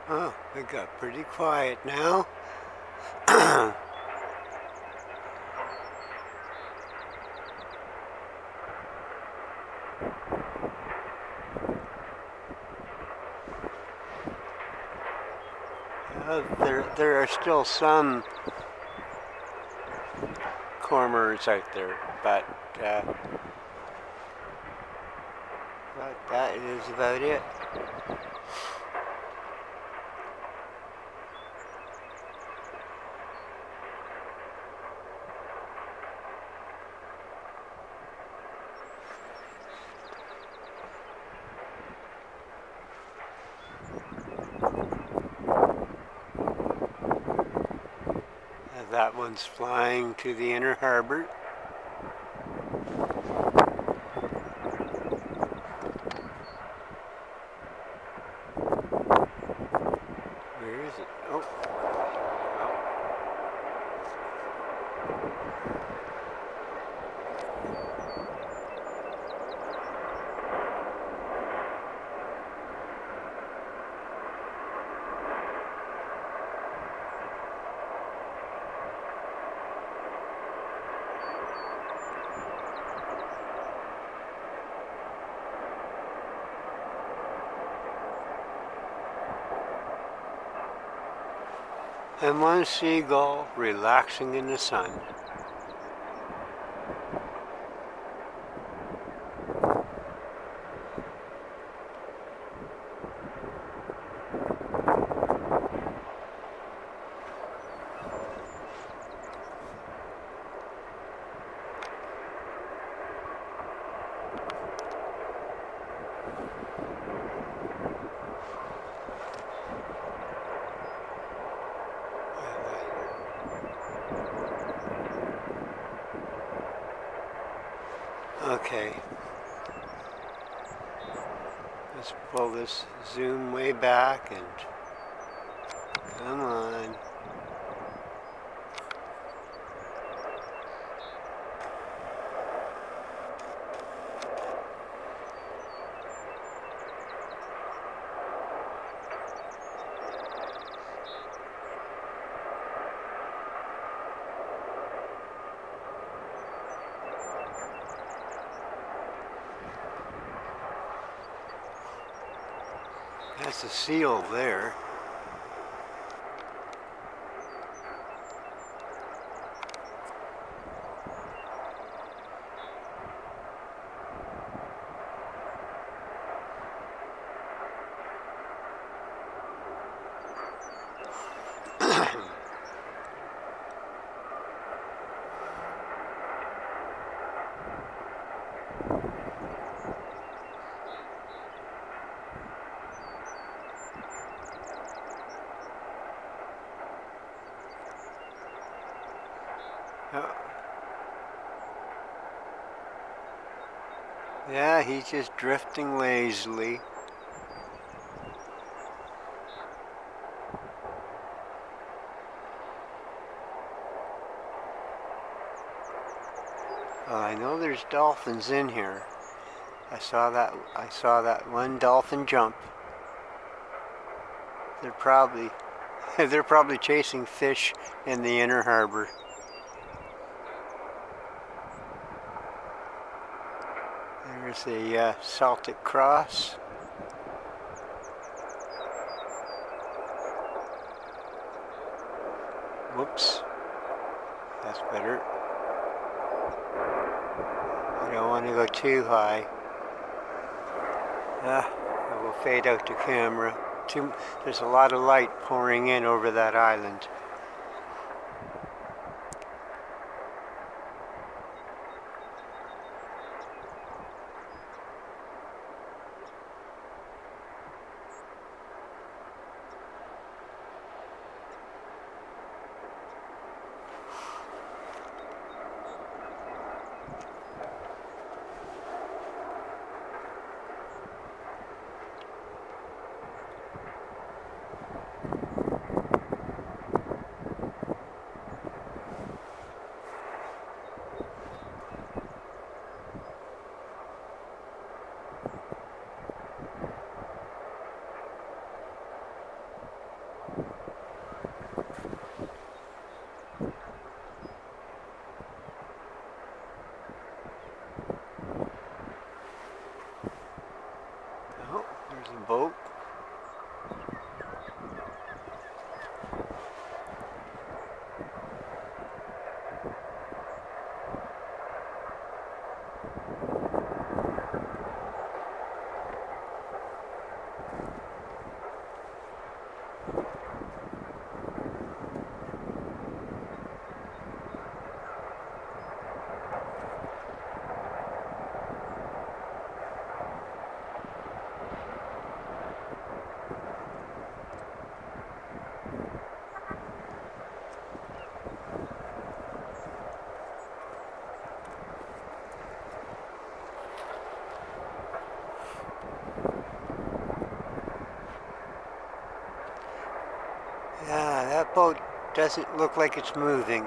Oh, it got pretty quiet now. There are still some cormorants out there, uh, but that is about it. That one's flying to the inner harbor. Where is it? Oh, and one seagull relaxing in the sun. Okay, let's pull this zoom way back and come on. That's a seal there. Oh, yeah, he's just drifting lazily. I know there's dolphins in here. I saw that one dolphin jump. They're probably they're probably chasing fish in the inner harbor. There's the Celtic cross. Whoops, that's better. I don't want to go too high. I will fade out the camera. There's a lot of light pouring in over that island. boat doesn't look like it's moving.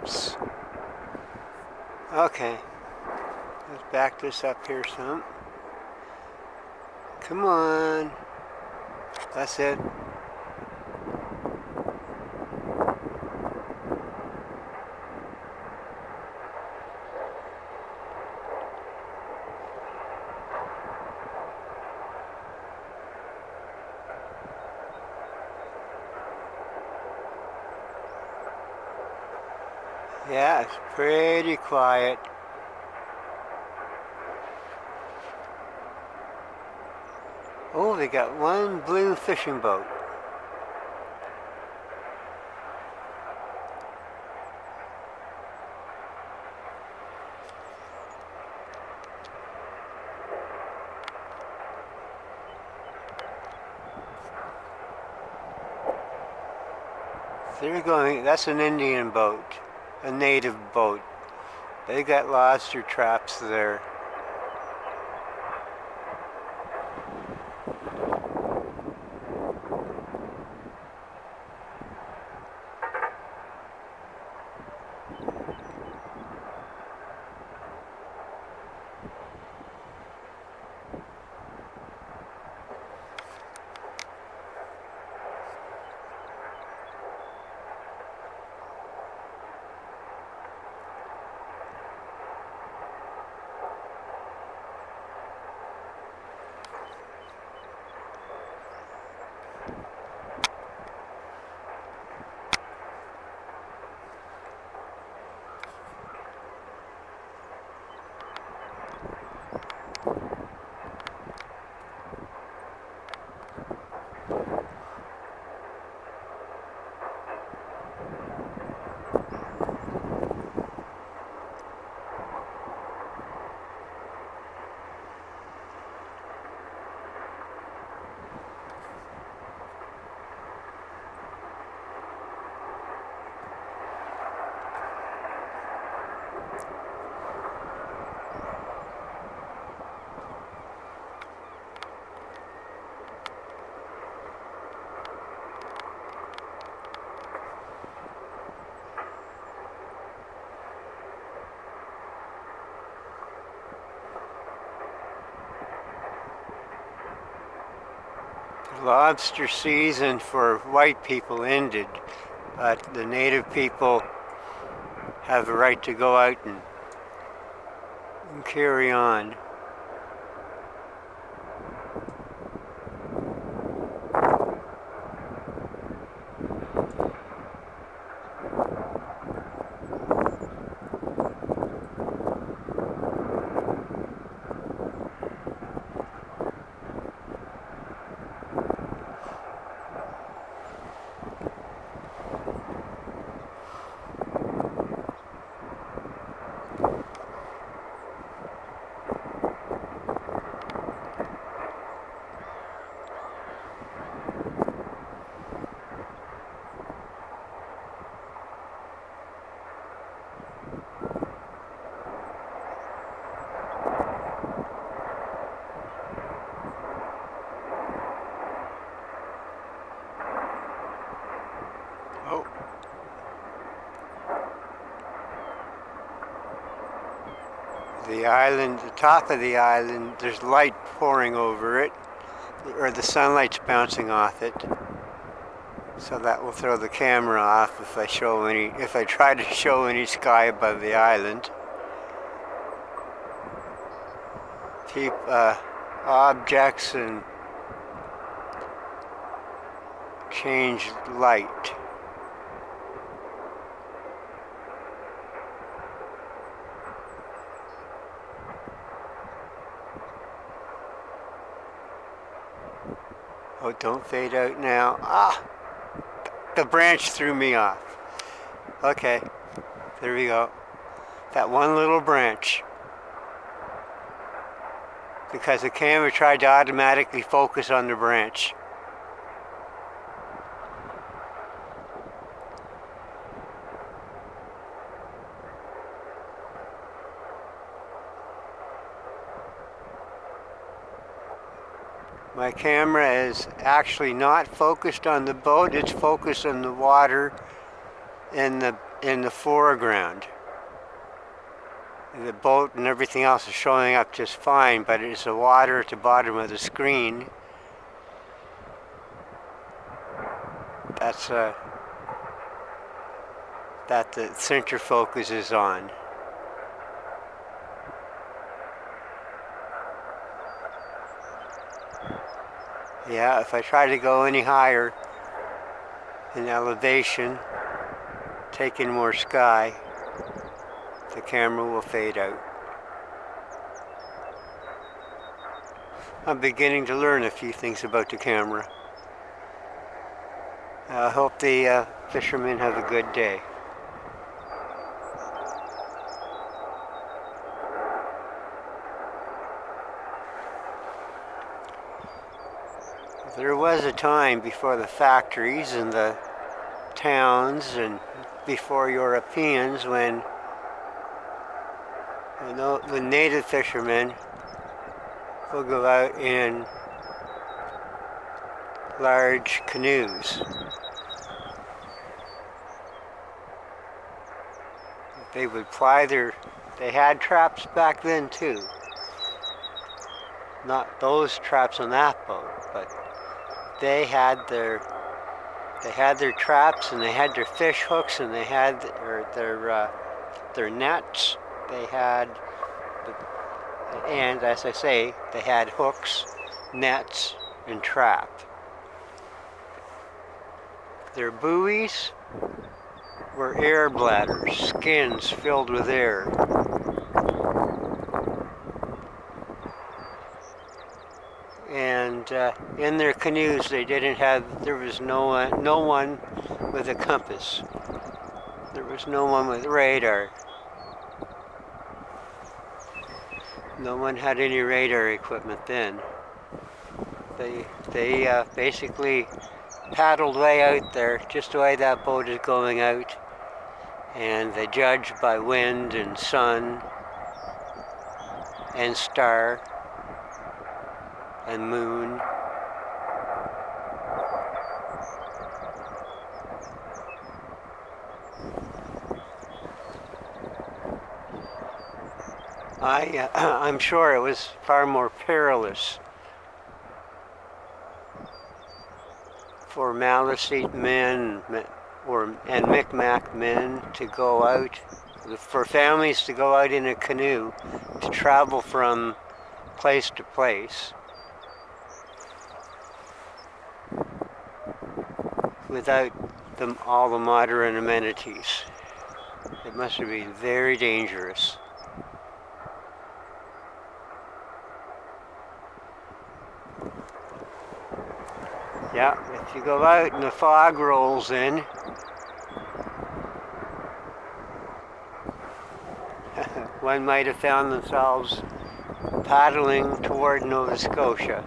Oops. Okay, let's back this up here some. Come on. That's it. Yeah, it's pretty quiet. Oh, they got one blue fishing boat. They're going, that's an Indian boat, a native boat. They got lobster traps there. Lobster season for white people ended, but the native people have the right to go out and carry on. Oh. The island, the top of the island, there's light pouring over it, or the sunlight's bouncing off it. So that will throw the camera off if I try to show any sky above the island. Objects and change light. Oh, don't fade out now. Ah! The branch threw me off. Okay, there we go. That one little branch. Because the camera tried to automatically focus on the branch. My camera is actually not focused on the boat, it's focused on the water in the foreground. The boat and everything else is showing up just fine, but it's the water at the bottom of the screen. That's that the center focus is on. Yeah, if I try to go any higher in elevation, take in more sky, the camera will fade out. I'm beginning to learn a few things about the camera. I hope the fishermen have a good day. There was a time before the factories and the towns and before Europeans when native fishermen will go out in large canoes. They would they had traps back then too. Not those traps on that boat, but they had their traps and they had their fish hooks and they had their nets. They had, and as I say, they had hooks, nets, and trap. Their buoys were air bladders, skins filled with air. And in their canoes, there was no one with a compass. There was no one with radar. No one had any radar equipment then. They basically paddled way out there, just the way that boat is going out, and they judged by wind and sun and star and moon. I'm sure it was far more perilous for Maliseet men and Micmac men to go out, for families to go out in a canoe, to travel from place to place without all the modern amenities. It must have been very dangerous. Yeah, if you go out and the fog rolls in, one might have found themselves paddling toward Nova Scotia.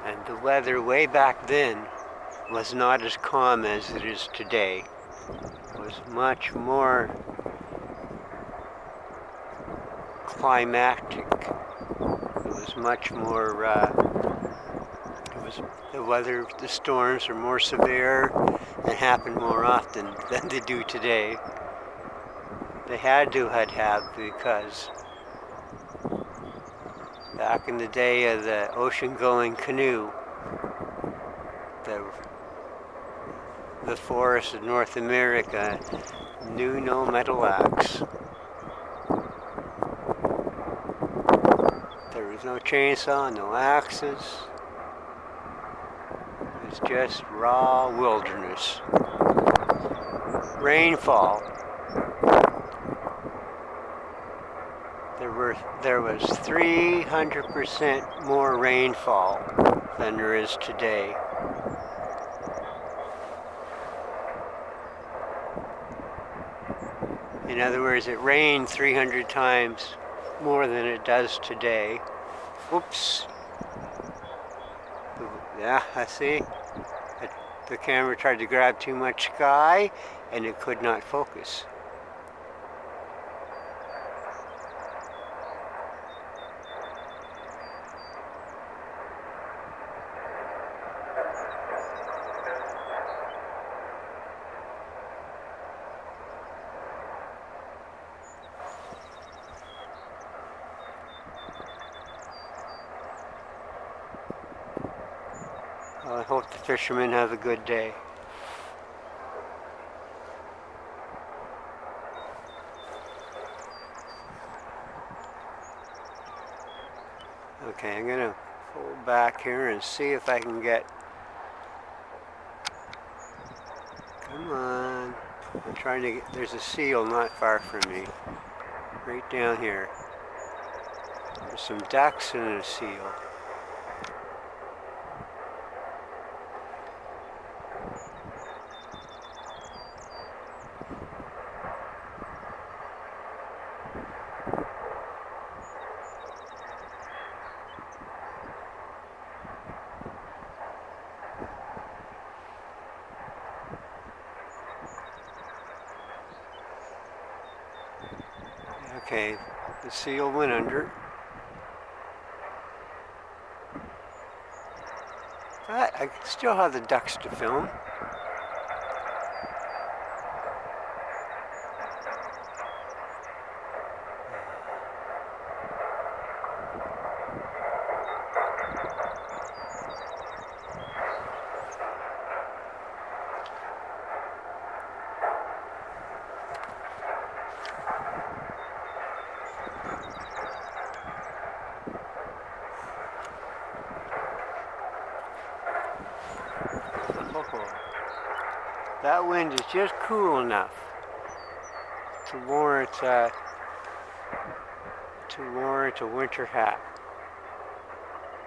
And the weather way back then was not as calm as it is today. It was much more climactic. It was much more, the storms are more severe and happen more often than they do today. They had to have because back in the day of the ocean-going canoe, the forests of North America knew no metal axe. There There's no chainsaw, no axes. It's just raw wilderness. Rainfall. There was 300% more rainfall than there is today. In other words, it rained 300 times more than it does today. Oops. Yeah, I see. The camera tried to grab too much sky and it could not focus. Well, I hope the fishermen have a good day. Okay, I'm gonna pull back here and see if I can get... Come on. I'm trying to get... There's a seal not far from me. Right down here. There's some ducks and a seal. Okay, the seal went under. But I still have the ducks to film. That wind is just cool enough to warrant a winter hat.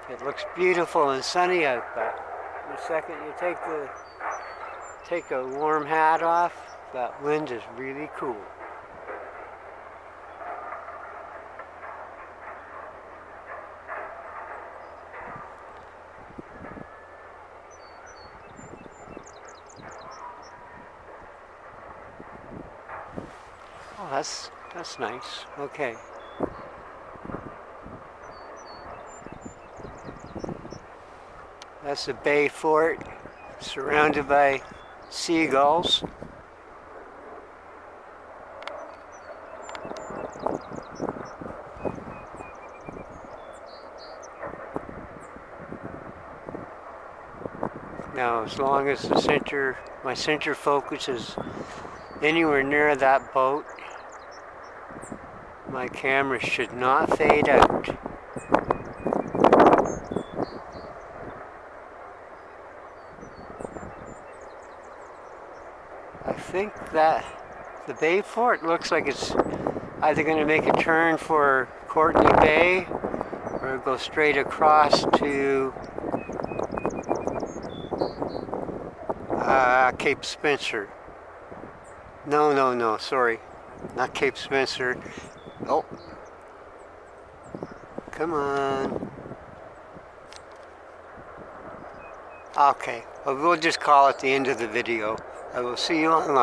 It looks beautiful and sunny out, but the second you take a warm hat off, that wind is really cool. Oh, that's nice. Okay. That's the Bay Fort, surrounded by seagulls. Now, as long as my center focus is anywhere near that boat, my camera should not fade out. I think that the Bay Fort looks like it's either going to make a turn for Courtney Bay or go straight across to Cape Spencer. No, sorry. Not Cape Spencer. Oh. Come on. Okay, well, we'll just call it the end of the video. I will see you online.